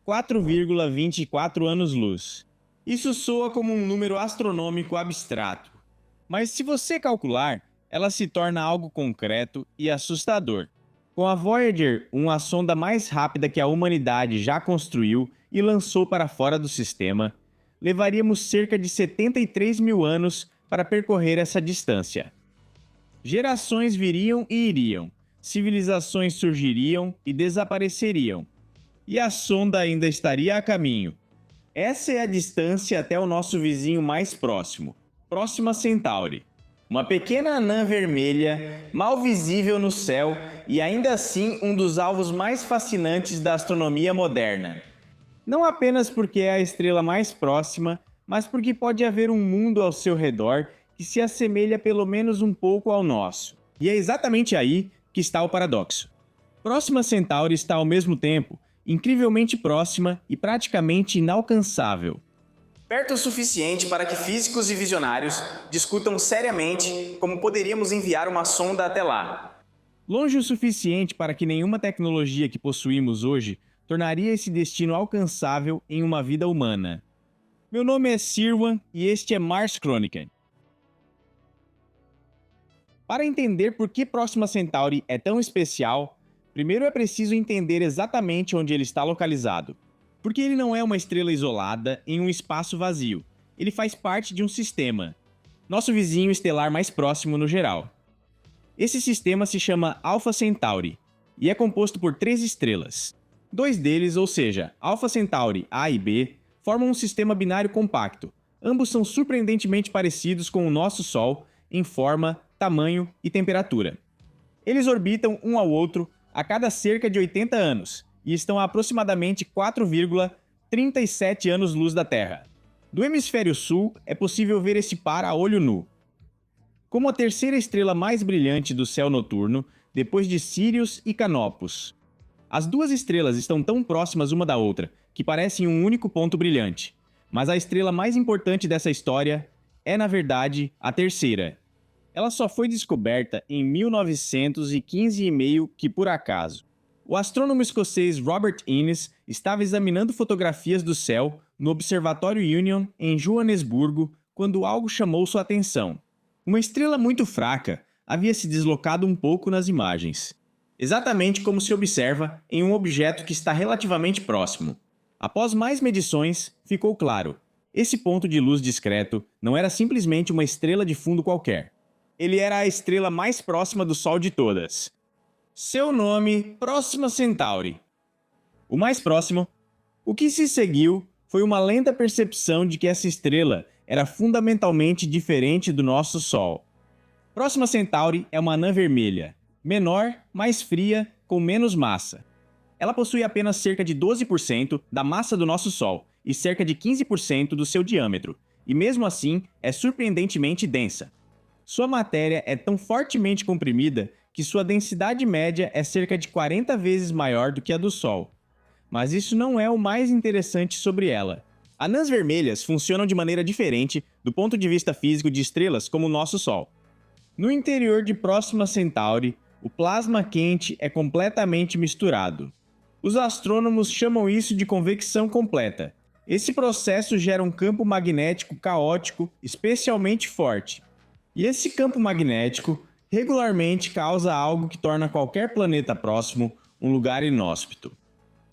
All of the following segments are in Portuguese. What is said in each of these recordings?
4,24 anos-luz. Isso soa como um número astronômico abstrato. Mas se você calcular, ela se torna algo concreto e assustador. Com a Voyager, a sonda mais rápida que a humanidade já construiu e lançou para fora do sistema, levaríamos cerca de 73 mil anos para percorrer essa distância. Gerações viriam e iriam, civilizações surgiriam e desapareceriam, e a sonda ainda estaria a caminho. Essa é a distância até o nosso vizinho mais próximo, Próxima Centauri. Uma pequena anã vermelha, mal visível no céu e ainda assim um dos alvos mais fascinantes da astronomia moderna. Não apenas porque é a estrela mais próxima, mas porque pode haver um mundo ao seu redor que se assemelha pelo menos um pouco ao nosso. E é exatamente aí que está o paradoxo. Próxima Centauri está ao mesmo tempo incrivelmente próxima e praticamente inalcançável. Perto o suficiente para que físicos e visionários discutam seriamente como poderíamos enviar uma sonda até lá. Longe o suficiente para que nenhuma tecnologia que possuímos hoje tornaria esse destino alcançável em uma vida humana. Meu nome é Sirwan e este é Mars Chronicle. Para entender por que Próxima Centauri é tão especial, primeiro é preciso entender exatamente onde ele está localizado. Porque ele não é uma estrela isolada em um espaço vazio. Ele faz parte de um sistema, nosso vizinho estelar mais próximo no geral. Esse sistema se chama Alpha Centauri e é composto por 3 estrelas. 2 deles, ou seja, Alpha Centauri A e B, formam um sistema binário compacto. Ambos são surpreendentemente parecidos com o nosso Sol em forma, tamanho e temperatura. Eles orbitam um ao outro a cada cerca de 80 anos, e estão a aproximadamente 4,37 anos-luz da Terra. Do hemisfério sul, é possível ver esse par a olho nu. Como a terceira estrela mais brilhante do céu noturno, depois de Sirius e Canopus. As 2 estrelas estão tão próximas uma da outra, que parecem um único ponto brilhante. Mas a estrela mais importante dessa história é, na verdade, a terceira. Ela só foi descoberta em 1915 e meio que por acaso. O astrônomo escocês Robert Innes estava examinando fotografias do céu no Observatório Union, em Joanesburgo, quando algo chamou sua atenção. Uma estrela muito fraca havia se deslocado um pouco nas imagens. Exatamente como se observa em um objeto que está relativamente próximo. Após mais medições, ficou claro. Esse ponto de luz discreto não era simplesmente uma estrela de fundo qualquer. Ele era a estrela mais próxima do Sol de todas. Seu nome, Próxima Centauri. O mais próximo. O que se seguiu foi uma lenta percepção de que essa estrela era fundamentalmente diferente do nosso Sol. Próxima Centauri é uma anã vermelha, menor, mais fria, com menos massa. Ela possui apenas cerca de 12% da massa do nosso Sol e cerca de 15% do seu diâmetro, e mesmo assim é surpreendentemente densa. Sua matéria é tão fortemente comprimida que sua densidade média é cerca de 40 vezes maior do que a do Sol. Mas isso não é o mais interessante sobre ela. Anãs vermelhas funcionam de maneira diferente do ponto de vista físico de estrelas como o nosso Sol. No interior de Próxima Centauri, o plasma quente é completamente misturado. Os astrônomos chamam isso de convecção completa. Esse processo gera um campo magnético caótico especialmente forte. E esse campo magnético regularmente causa algo que torna qualquer planeta próximo um lugar inóspito.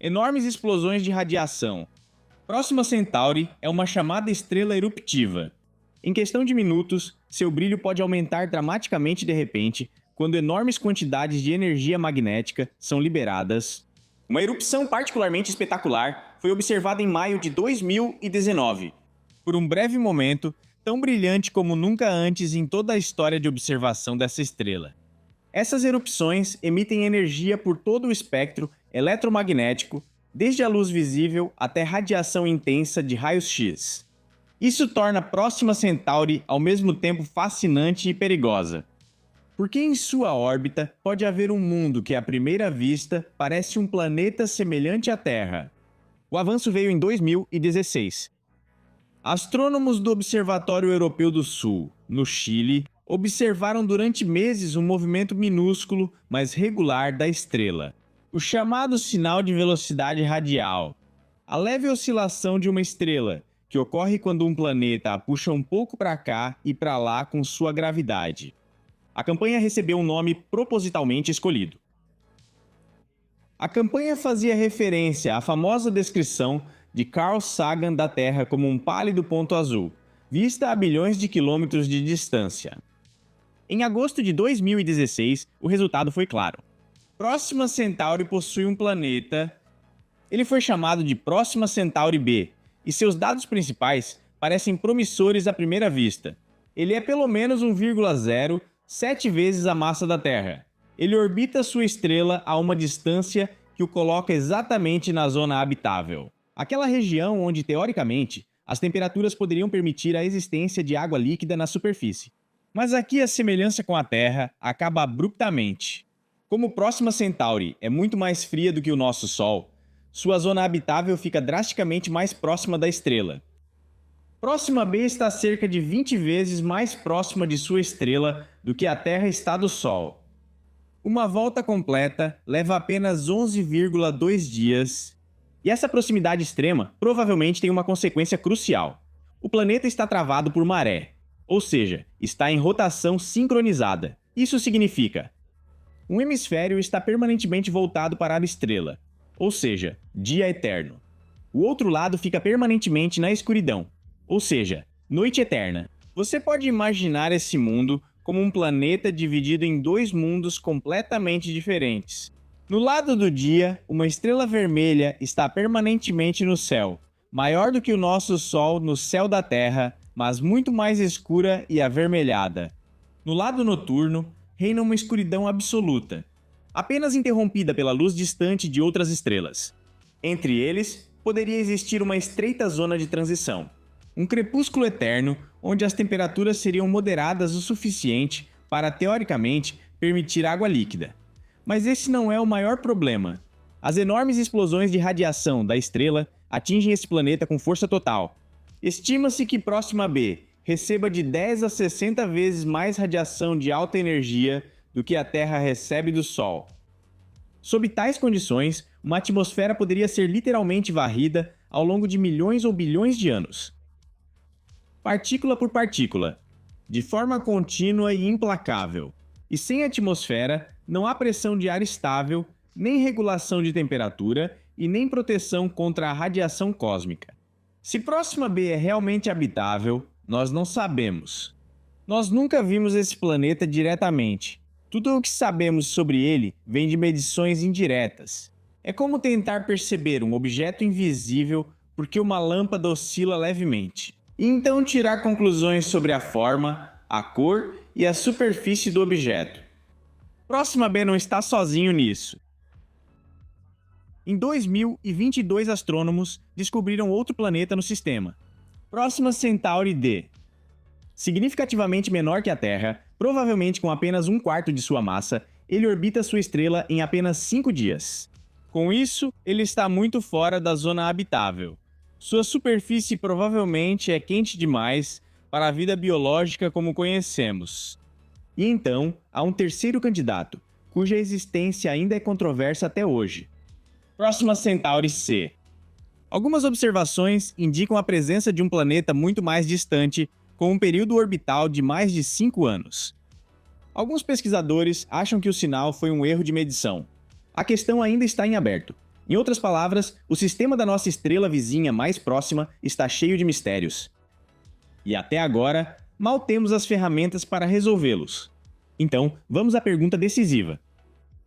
Enormes explosões de radiação. Próxima Centauri é uma chamada estrela eruptiva. Em questão de minutos, seu brilho pode aumentar dramaticamente de repente quando enormes quantidades de energia magnética são liberadas. Uma erupção particularmente espetacular foi observada em maio de 2019. Por um breve momento, tão brilhante como nunca antes em toda a história de observação dessa estrela. Essas erupções emitem energia por todo o espectro eletromagnético, desde a luz visível até radiação intensa de raios-x. Isso torna Próxima Centauri ao mesmo tempo fascinante e perigosa. Porque em sua órbita pode haver um mundo que à primeira vista parece um planeta semelhante à Terra. O avanço veio em 2016. Astrônomos do Observatório Europeu do Sul, no Chile, observaram durante meses um movimento minúsculo, mas regular da estrela, o chamado sinal de velocidade radial. A leve oscilação de uma estrela, que ocorre quando um planeta a puxa um pouco para cá e para lá com sua gravidade. A campanha recebeu um nome propositalmente escolhido. A campanha fazia referência à famosa descrição de Carl Sagan da Terra como um pálido ponto azul, vista a bilhões de quilômetros de distância. Em agosto de 2016, o resultado foi claro. Próxima Centauri possui um planeta. Ele foi chamado de Próxima Centauri B, e seus dados parecem promissores à primeira vista. Ele é pelo menos 1,07 vezes a massa da Terra. Ele orbita sua estrela a uma distância que o coloca exatamente na zona habitável. Aquela região onde, teoricamente, as temperaturas poderiam permitir a existência de água líquida na superfície. Mas aqui a semelhança com a Terra acaba abruptamente. Como Próxima Centauri é muito mais fria do que o nosso Sol, sua zona habitável fica drasticamente mais próxima da estrela. Próxima B está cerca de 20 vezes mais próxima de sua estrela do que a Terra está do Sol. Uma volta completa leva apenas 11,2 dias. E essa proximidade extrema provavelmente tem uma consequência crucial. O planeta está travado por maré, ou seja, está em rotação sincronizada. Isso significa: um hemisfério está permanentemente voltado para a estrela, ou seja, dia eterno. O outro lado fica permanentemente na escuridão, ou seja, noite eterna. Você pode imaginar esse mundo como um planeta dividido em dois mundos completamente diferentes. No lado do dia, uma estrela vermelha está permanentemente no céu, maior do que o nosso Sol no céu da Terra, mas muito mais escura e avermelhada. No lado noturno, reina uma escuridão absoluta, apenas interrompida pela luz distante de outras estrelas. Entre eles, poderia existir uma estreita zona de transição, um crepúsculo eterno onde as temperaturas seriam moderadas o suficiente para, teoricamente, permitir água líquida. Mas esse não é o maior problema. As enormes explosões de radiação da estrela atingem esse planeta com força total. Estima-se que Próxima B receba de 10 a 60 vezes mais radiação de alta energia do que a Terra recebe do Sol. Sob tais condições, uma atmosfera poderia ser literalmente varrida ao longo de milhões ou bilhões de anos. Partícula por partícula, de forma contínua e implacável. E sem atmosfera, não há pressão de ar estável, nem regulação de temperatura e nem proteção contra a radiação cósmica. Se Próxima B é realmente habitável, nós não sabemos. Nós nunca vimos esse planeta diretamente. Tudo o que sabemos sobre ele vem de medições indiretas. É como tentar perceber um objeto invisível porque uma lâmpada oscila levemente. E então tirar conclusões sobre a forma, a cor e a superfície do objeto. Próxima B não está sozinho nisso. Em 2022, astrônomos descobriram outro planeta no sistema, Próxima Centauri D. Significativamente menor que a Terra, provavelmente com apenas um quarto de sua massa, ele orbita sua estrela em apenas 5 dias. Com isso, ele está muito fora da zona habitável. Sua superfície provavelmente é quente demais para a vida biológica como conhecemos. E então, há um terceiro candidato, cuja existência ainda é controversa até hoje. Próxima Centauri C. Algumas observações indicam a presença de um planeta muito mais distante, com um período orbital de mais de 5 anos. Alguns pesquisadores acham que o sinal foi um erro de medição. A questão ainda está em aberto. Em outras palavras, o sistema da nossa estrela vizinha mais próxima está cheio de mistérios. E até agora, mal temos as ferramentas para resolvê-los. Então, vamos à pergunta decisiva.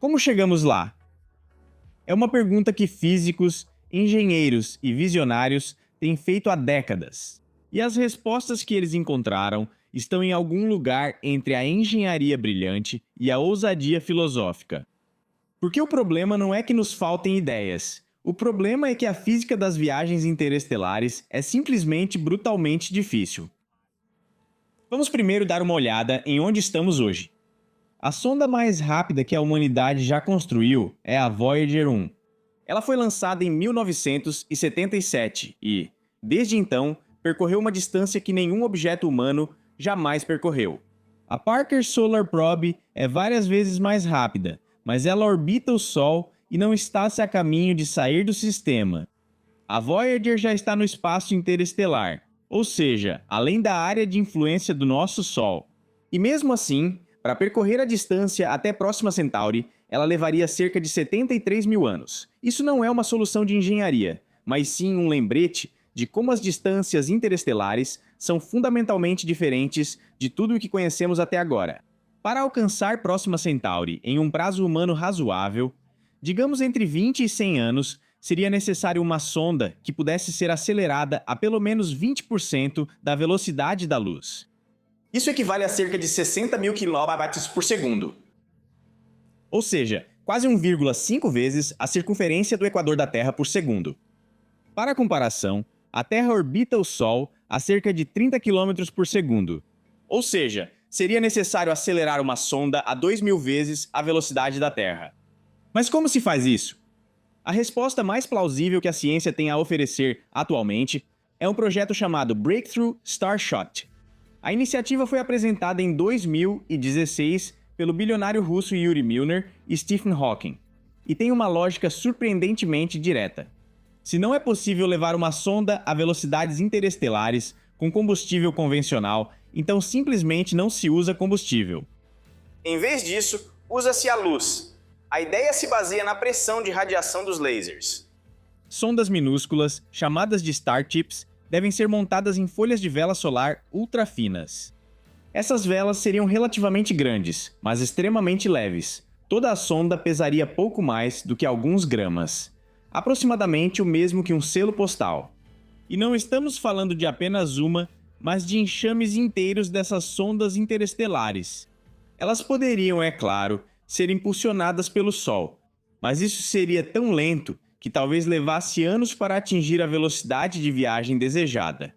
Como chegamos lá? É uma pergunta que físicos, engenheiros e visionários têm feito há décadas. E as respostas que eles encontraram estão em algum lugar entre a engenharia brilhante e a ousadia filosófica. Porque o problema não é que nos faltem ideias. O problema é que a física das viagens interestelares é simplesmente brutalmente difícil. Vamos primeiro dar uma olhada em onde estamos hoje. A sonda mais rápida que a humanidade já construiu é a Voyager 1. Ela foi lançada em 1977 e, desde então, percorreu uma distância que nenhum objeto humano jamais percorreu. A Parker Solar Probe é várias vezes mais rápida, mas ela orbita o Sol e não está-se a caminho de sair do sistema. A Voyager já está no espaço interestelar, ou seja, além da área de influência do nosso Sol. E mesmo assim, para percorrer a distância até Próxima Centauri, ela levaria cerca de 73 mil anos. Isso não é uma solução de engenharia, mas sim um lembrete de como as distâncias interestelares são fundamentalmente diferentes de tudo o que conhecemos até agora. Para alcançar Próxima Centauri em um prazo humano razoável, digamos entre 20 e 100 anos, seria necessário uma sonda que pudesse ser acelerada a pelo menos 20% da velocidade da luz. Isso equivale a cerca de 60 mil km por segundo. Ou seja, quase 1,5 vezes a circunferência do equador da Terra por segundo. Para comparação, a Terra orbita o Sol a cerca de 30 km por segundo. Ou seja, seria necessário acelerar uma sonda a 2.000 vezes a velocidade da Terra. Mas como se faz isso? A resposta mais plausível que a ciência tem a oferecer atualmente é um projeto chamado Breakthrough Starshot. A iniciativa foi apresentada em 2016 pelo bilionário russo Yuri Milner e Stephen Hawking, e tem uma lógica surpreendentemente direta. Se não é possível levar uma sonda a velocidades interestelares com combustível convencional, então simplesmente não se usa combustível. Em vez disso, usa-se a luz. A ideia se baseia na pressão de radiação dos lasers. Sondas minúsculas, chamadas de Starships, devem ser montadas em folhas de vela solar ultra finas. Essas velas seriam relativamente grandes, mas extremamente leves. Toda a sonda pesaria pouco mais do que alguns gramas. Aproximadamente o mesmo que um selo postal. E não estamos falando de apenas uma, mas de enxames inteiros dessas sondas interestelares. Elas poderiam, é claro, ser impulsionadas pelo Sol, mas isso seria tão lento que talvez levasse anos para atingir a velocidade de viagem desejada.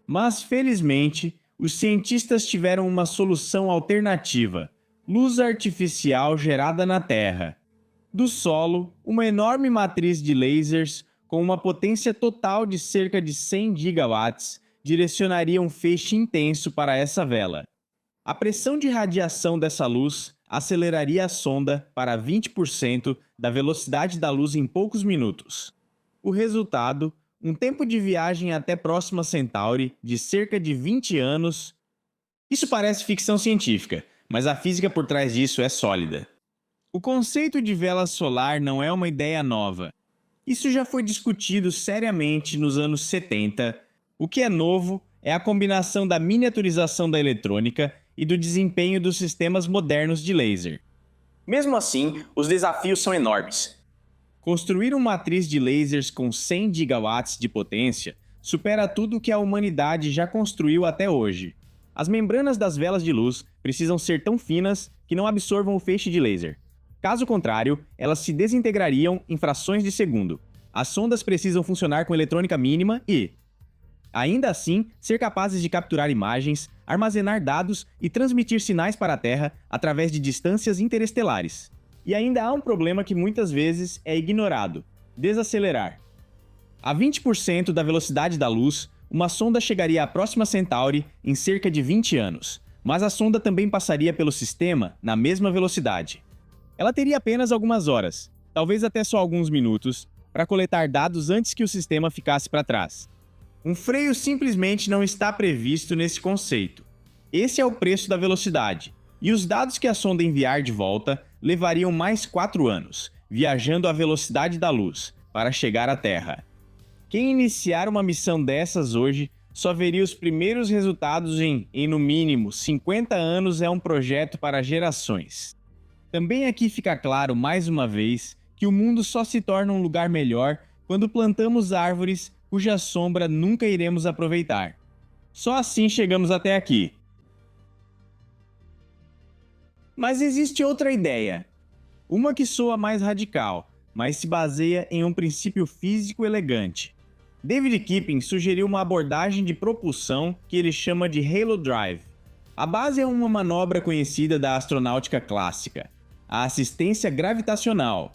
Mas, felizmente, os cientistas tiveram uma solução alternativa: luz artificial gerada na Terra. Do solo, uma enorme matriz de lasers com uma potência total de cerca de 100 gigawatts direcionaria um feixe intenso para essa vela. A pressão de radiação dessa luz aceleraria a sonda para 20% da velocidade da luz em poucos minutos. O resultado, um tempo de viagem até Próxima Centauri de cerca de 20 anos. Isso parece ficção científica, mas a física por trás disso é sólida. O conceito de vela solar não é uma ideia nova. Isso já foi discutido seriamente nos anos 70. O que é novo é a combinação da miniaturização da eletrônica e do desempenho dos sistemas modernos de laser. Mesmo assim, os desafios são enormes. Construir uma matriz de lasers com 100 gigawatts de potência supera tudo o que a humanidade já construiu até hoje. As membranas das velas de luz precisam ser tão finas que não absorvam o feixe de laser. Caso contrário, elas se desintegrariam em frações de segundo. As sondas precisam funcionar com eletrônica mínima e, ainda assim, ser capazes de capturar imagens, armazenar dados e transmitir sinais para a Terra através de distâncias interestelares. E ainda há um problema que muitas vezes é ignorado: desacelerar. A 20% da velocidade da luz, uma sonda chegaria à Próxima Centauri em cerca de 20 anos, mas a sonda também passaria pelo sistema na mesma velocidade. Ela teria apenas algumas horas, talvez até só alguns minutos, para coletar dados antes que o sistema ficasse para trás. Um freio simplesmente não está previsto nesse conceito. Esse é o preço da velocidade, e os dados que a sonda enviar de volta levariam mais 4 anos, viajando à velocidade da luz, para chegar à Terra. Quem iniciar uma missão dessas hoje só veria os primeiros resultados em no mínimo, 50 anos. É um projeto para gerações. Também aqui fica claro, mais uma vez, que o mundo só se torna um lugar melhor quando plantamos árvores cuja sombra nunca iremos aproveitar. Só assim chegamos até aqui. Mas existe outra ideia. Uma que soa mais radical, mas se baseia em um princípio físico elegante. David Kipping sugeriu uma abordagem de propulsão que ele chama de Halo Drive. A base é uma manobra conhecida da astronáutica clássica, a assistência gravitacional.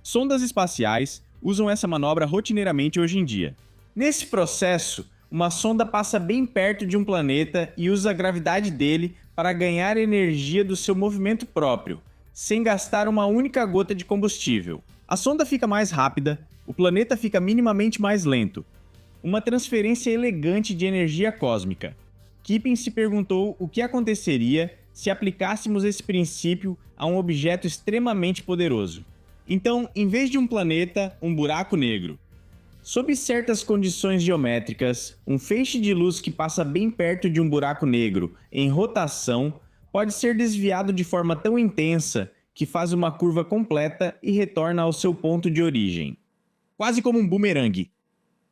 Sondas espaciais usam essa manobra rotineiramente hoje em dia. Nesse processo, uma sonda passa bem perto de um planeta e usa a gravidade dele para ganhar energia do seu movimento próprio, sem gastar uma única gota de combustível. A sonda fica mais rápida, o planeta fica minimamente mais lento. Uma transferência elegante de energia cósmica. Kippen se perguntou o que aconteceria se aplicássemos esse princípio a um objeto extremamente poderoso. Então, em vez de um planeta, um buraco negro. Sob certas condições geométricas, um feixe de luz que passa bem perto de um buraco negro em rotação pode ser desviado de forma tão intensa que faz uma curva completa e retorna ao seu ponto de origem. Quase como um bumerangue.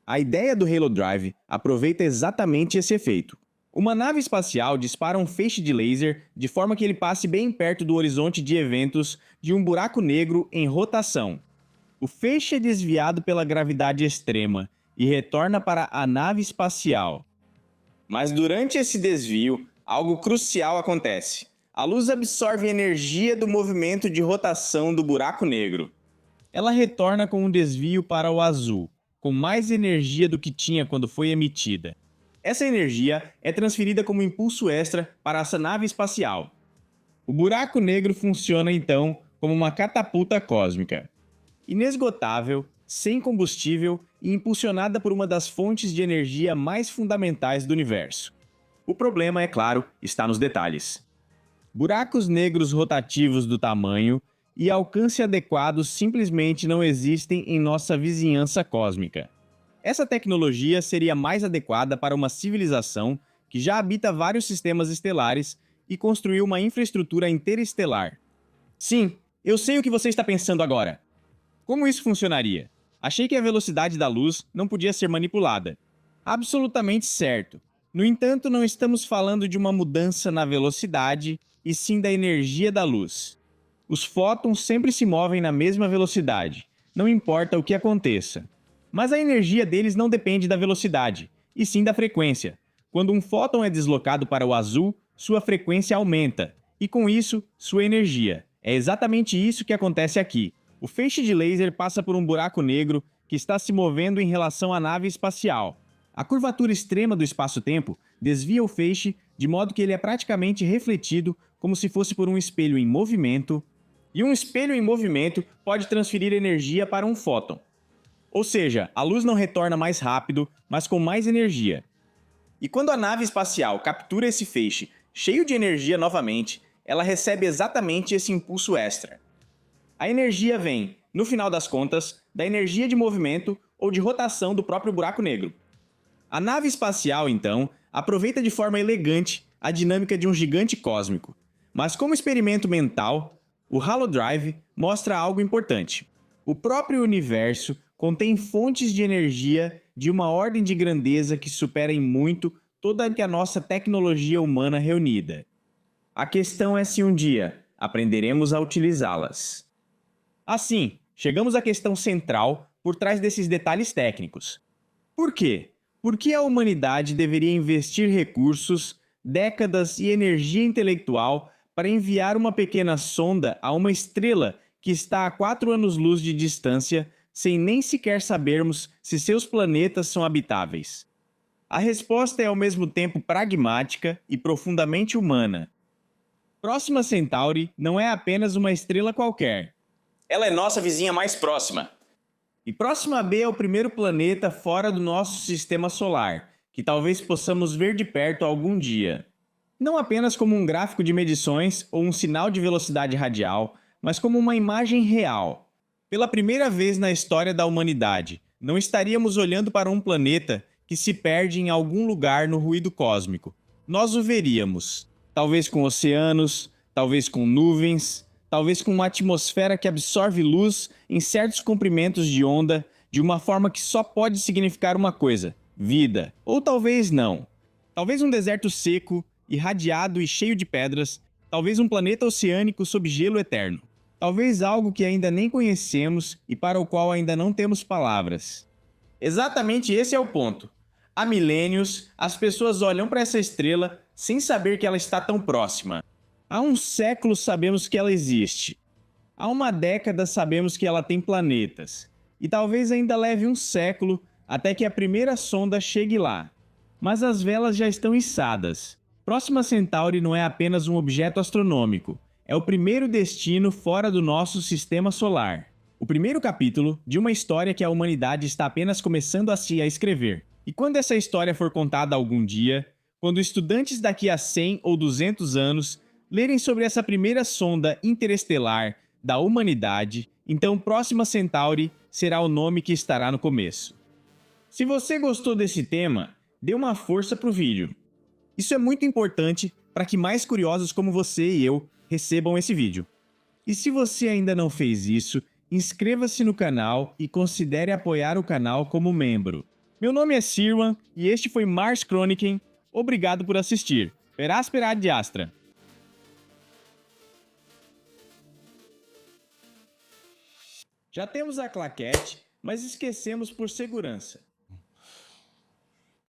A ideia do Halo Drive aproveita exatamente esse efeito. Uma nave espacial dispara um feixe de laser de forma que ele passe bem perto do horizonte de eventos de um buraco negro em rotação. O feixe é desviado pela gravidade extrema e retorna para a nave espacial. Mas durante esse desvio, algo crucial acontece. A luz absorve a energia do movimento de rotação do buraco negro. Ela retorna com um desvio para o azul, com mais energia do que tinha quando foi emitida. Essa energia é transferida como impulso extra para essa nave espacial. O buraco negro funciona então como uma catapulta cósmica. Inesgotável, sem combustível e impulsionada por uma das fontes de energia mais fundamentais do universo. O problema, é claro, está nos detalhes. Buracos negros rotativos do tamanho e alcance adequados simplesmente não existem em nossa vizinhança cósmica. Essa tecnologia seria mais adequada para uma civilização que já habita vários sistemas estelares e construiu uma infraestrutura interestelar. Sim, eu sei o que você está pensando agora. Como isso funcionaria? Achei que a velocidade da luz não podia ser manipulada. Absolutamente certo. No entanto, não estamos falando de uma mudança na velocidade, e sim da energia da luz. Os fótons sempre se movem na mesma velocidade, não importa o que aconteça. Mas a energia deles não depende da velocidade, e sim da frequência. Quando um fóton é deslocado para o azul, sua frequência aumenta, e com isso, sua energia. É exatamente isso que acontece aqui. O feixe de laser passa por um buraco negro que está se movendo em relação à nave espacial. A curvatura extrema do espaço-tempo desvia o feixe de modo que ele é praticamente refletido como se fosse por um espelho em movimento, e um espelho em movimento pode transferir energia para um fóton. Ou seja, a luz não retorna mais rápido, mas com mais energia. E quando a nave espacial captura esse feixe cheio de energia novamente, ela recebe exatamente esse impulso extra. A energia vem, no final das contas, da energia de movimento ou de rotação do próprio buraco negro. A nave espacial, então, aproveita de forma elegante a dinâmica de um gigante cósmico. Mas como experimento mental, o Halo Drive mostra algo importante. O próprio universo contém fontes de energia de uma ordem de grandeza que supera em muito toda a nossa tecnologia humana reunida. A questão é se um dia aprenderemos a utilizá-las. Assim, chegamos à questão central por trás desses detalhes técnicos. Por quê? Por que a humanidade deveria investir recursos, décadas e energia intelectual para enviar uma pequena sonda a uma estrela que está a 4 anos-luz de distância, sem nem sequer sabermos se seus planetas são habitáveis? A resposta é ao mesmo tempo pragmática e profundamente humana. Próxima Centauri não é apenas uma estrela qualquer. Ela é nossa vizinha mais próxima. E Próxima B é o primeiro planeta fora do nosso sistema solar, que talvez possamos ver de perto algum dia. Não apenas como um gráfico de medições ou um sinal de velocidade radial, mas como uma imagem real. Pela primeira vez na história da humanidade, não estaríamos olhando para um planeta que se perde em algum lugar no ruído cósmico. Nós o veríamos, talvez com oceanos, talvez com nuvens, talvez com uma atmosfera que absorve luz em certos comprimentos de onda de uma forma que só pode significar uma coisa: vida. Ou talvez não. Talvez um deserto seco, irradiado e cheio de pedras, talvez um planeta oceânico sob gelo eterno. Talvez algo que ainda nem conhecemos e para o qual ainda não temos palavras. Exatamente esse é o ponto. Há milênios, as pessoas olham para essa estrela sem saber que ela está tão próxima. Há um século sabemos que ela existe. Há uma década sabemos que ela tem planetas. E talvez ainda leve um século até que a primeira sonda chegue lá. Mas as velas já estão içadas. Próxima Centauri não é apenas um objeto astronômico. É o primeiro destino fora do nosso sistema solar. o primeiro capítulo de uma história que a humanidade está apenas começando a escrever. E quando essa história for contada algum dia, quando estudantes daqui a 100 ou 200 anos lerem sobre essa primeira sonda interestelar da humanidade, então Próxima Centauri será o nome que estará no começo. Se você gostou desse tema, dê uma força pro vídeo. Isso é muito importante para que mais curiosos como você e eu recebam esse vídeo. E se você ainda não fez isso, inscreva-se no canal e considere apoiar o canal como membro. Meu nome é Sirwan e este foi Mars Chronicle. Obrigado por assistir. Per aspera ad astra. Já temos a claquete, mas esquecemos por segurança.